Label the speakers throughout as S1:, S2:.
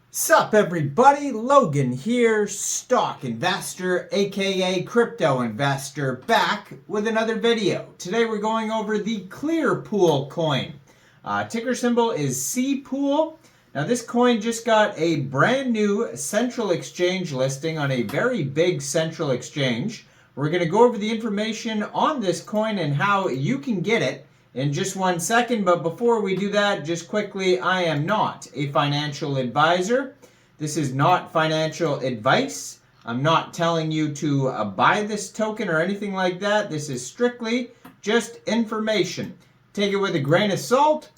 S1: Sup everybody, Logan here, stock investor aka crypto investor, back with another video. Today we're going over the Clearpool coin. Ticker symbol is Cpool. Now this coin just got a brand new central exchange listing on a very big central exchange. We're going to go over the information on this coin and how you can get it in just 1 second, but before we do that, just quickly, I am not a financial advisor. This is not financial advice. I'm not telling you to buy this token or anything like that. This is strictly just information. Take it with a grain of salt.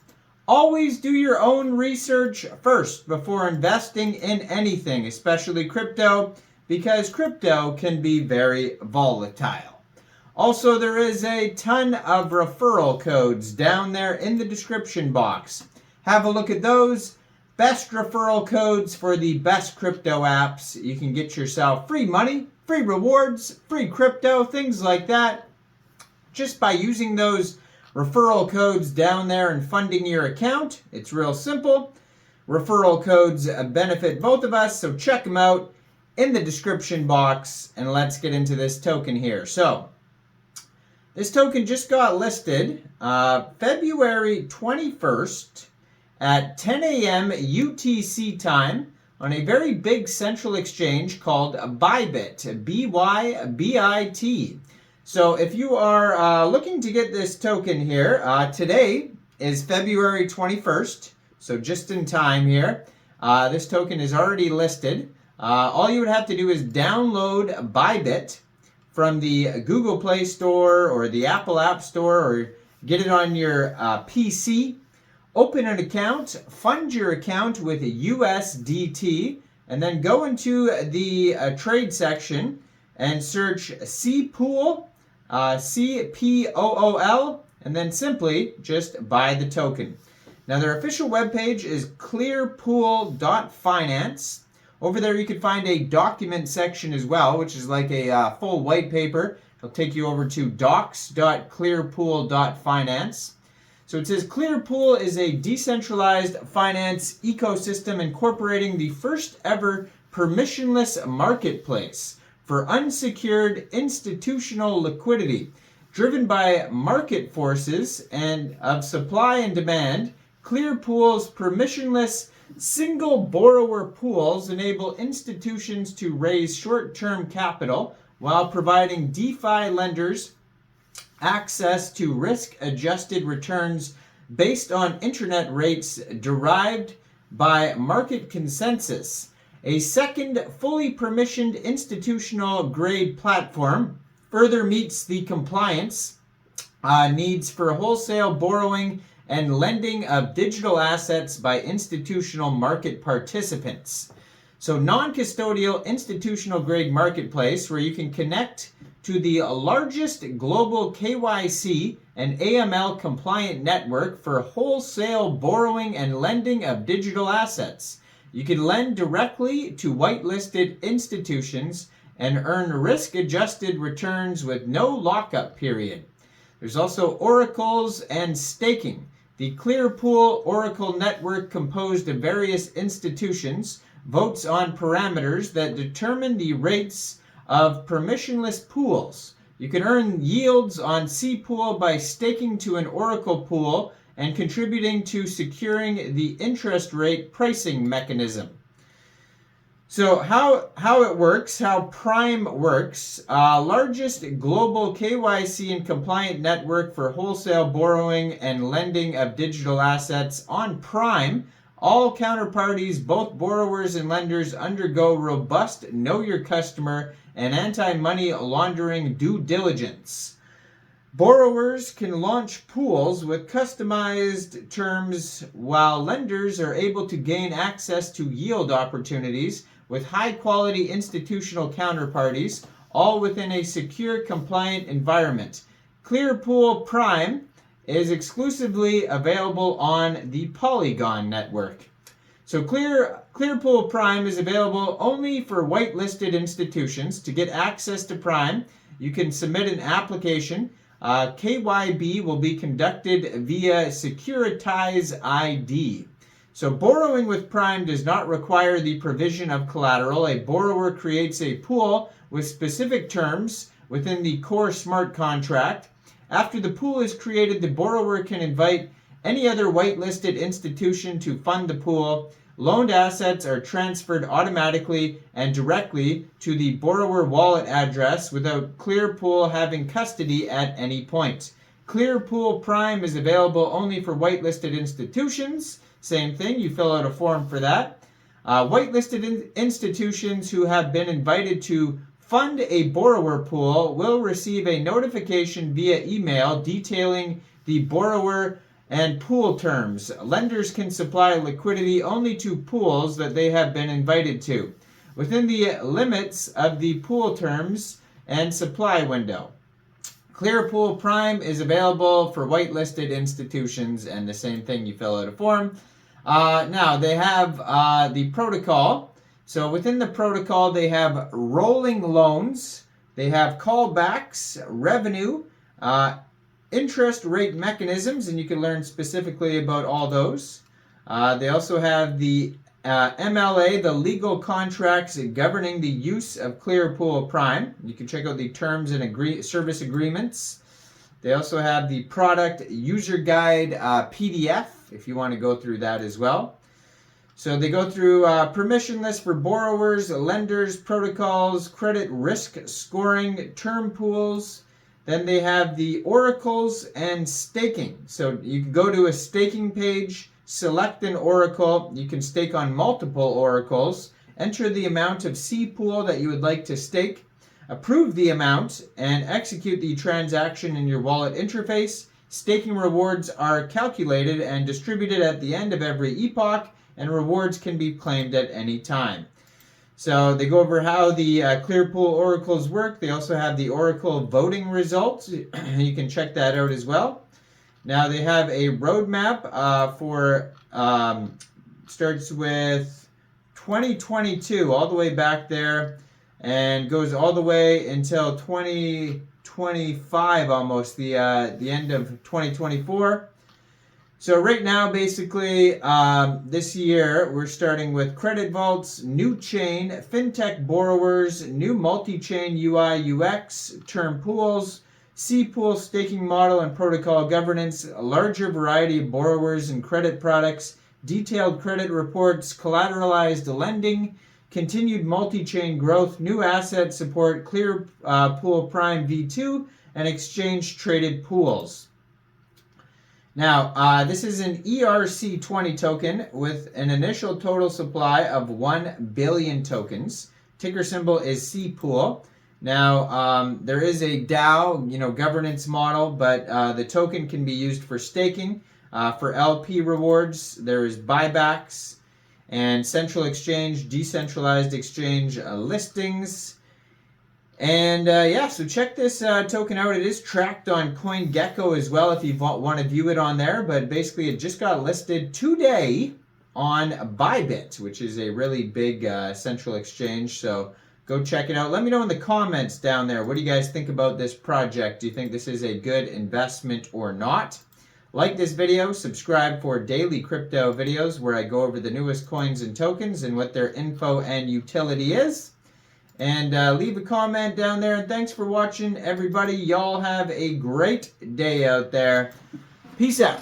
S1: Always do your own research first before investing in anything, especially crypto, because crypto can be very volatile. Also, there is a ton of referral codes down there in the description box. Have a look at those. Best referral codes for the best crypto apps. You can get yourself free money, free rewards, free crypto, things like that, just by using those referral codes down there and funding your account. It's real simple. Referral codes benefit both of us, so check them out in the description box, and let's get into this token here. So, this token just got listed February 21st at 10 a.m. UTC time on a very big central exchange called Bybit, B-Y-B-I-T. So if you are looking to get this token here, today is February 21st, so just in time here. This token is already listed. All you would have to do is download Bybit from the Google Play Store or the Apple App Store, or get it on your PC. Open an account, fund your account with USDT, and then go into the trade section and search Cpool, C-P-O-O-L, and then simply just buy the token. Now their official webpage is clearpool.finance. Over there you can find a document section as well, which is like a full white paper. It'll take you over to docs.clearpool.finance. So it says Clearpool is a decentralized finance ecosystem incorporating the first ever permissionless marketplace for unsecured institutional liquidity. Driven by market forces and of supply and demand, Clearpool's permissionless single borrower pools enable institutions to raise short-term capital while providing DeFi lenders access to risk-adjusted returns based on internet rates derived by market consensus. A second fully permissioned institutional grade platform further meets the compliance needs for wholesale borrowing and lending of digital assets by institutional market participants. So non-custodial institutional grade marketplace where you can connect to the largest global KYC and AML compliant network for wholesale borrowing and lending of digital assets. You can lend directly to whitelisted institutions and earn risk-adjusted returns with no lockup period. There's also oracles and staking. The Clearpool Oracle network, composed of various institutions, votes on parameters that determine the rates of permissionless pools. You can earn yields on Cpool by staking to an Oracle pool and contributing to securing the interest rate pricing mechanism. So how it works, how Prime works, largest global KYC and compliant network for wholesale borrowing and lending of digital assets. On Prime, all counterparties, both borrowers and lenders, undergo robust know your customer and anti-money laundering due diligence. Borrowers can launch pools with customized terms, while lenders are able to gain access to yield opportunities with high-quality institutional counterparties, all within a secure, compliant environment. Clearpool Prime is exclusively available on the Polygon network. So Clearpool Prime is available only for whitelisted institutions. To get access to Prime, you can submit an application. KYB will be conducted via Securitize ID. So borrowing with Prime does not require the provision of collateral. A borrower creates a pool with specific terms within the core smart contract. After the pool is created, the borrower can invite any other whitelisted institution to fund the pool. Loaned assets are transferred automatically and directly to the borrower wallet address without Clearpool having custody at any point. Clearpool Prime is available only for whitelisted institutions. Same thing, you fill out a form for that. Whitelisted institutions who have been invited to fund a borrower pool will receive a notification via email detailing the borrower and pool terms. Lenders can supply liquidity only to pools that they have been invited to, within the limits of the pool terms and supply window. Clearpool Prime is available for whitelisted institutions, and the same thing, you fill out a form. Now, they have the protocol. So within the protocol, they have rolling loans, they have callbacks, revenue, interest rate mechanisms, and you can learn specifically about all those. They also have the MLA, the legal contracts governing the use of Clearpool Prime. You can check out the terms and service agreements. They also have the product user guide PDF, if you want to go through that as well. So they go through permissionless for borrowers, lenders, protocols, credit risk scoring, term pools. Then they have the oracles and staking. So you can go to a staking page, select an oracle. You can stake on multiple oracles. Enter the amount of Cpool that you would like to stake. Approve the amount and execute the transaction in your wallet interface. Staking rewards are calculated and distributed at the end of every epoch, and rewards can be claimed at any time. So they go over how the Clearpool oracles work. They also have the oracle voting results. You can check that out as well. Now they have a roadmap for, starts with 2022, all the way back there, and goes all the way until 2025 almost, the end of 2024. So right now, basically, this year, we're starting with credit vaults, new chain, fintech borrowers, new multi-chain UI, UX, term pools, Cpool staking model and protocol governance, a larger variety of borrowers and credit products, detailed credit reports, collateralized lending, continued multi-chain growth, new asset support, Clearpool Prime V2, and exchange-traded pools. Now, this is an ERC20 token with an initial total supply of 1 billion tokens. Ticker symbol is Cpool. Now, there is a DAO, governance model, but the token can be used for staking, for LP rewards. There is buybacks and central exchange, decentralized exchange listings. And so check this token out. It is tracked on CoinGecko as well if you want to view it on there. But basically, it just got listed today on Bybit, which is a really big central exchange. So go check it out. Let me know in the comments down there. What do you guys think about this project? Do you think this is a good investment or not? Like this video, subscribe for daily crypto videos where I go over the newest coins and tokens and what their info and utility is. And leave a comment down there. And thanks for watching, everybody. Y'all have a great day out there. Peace out.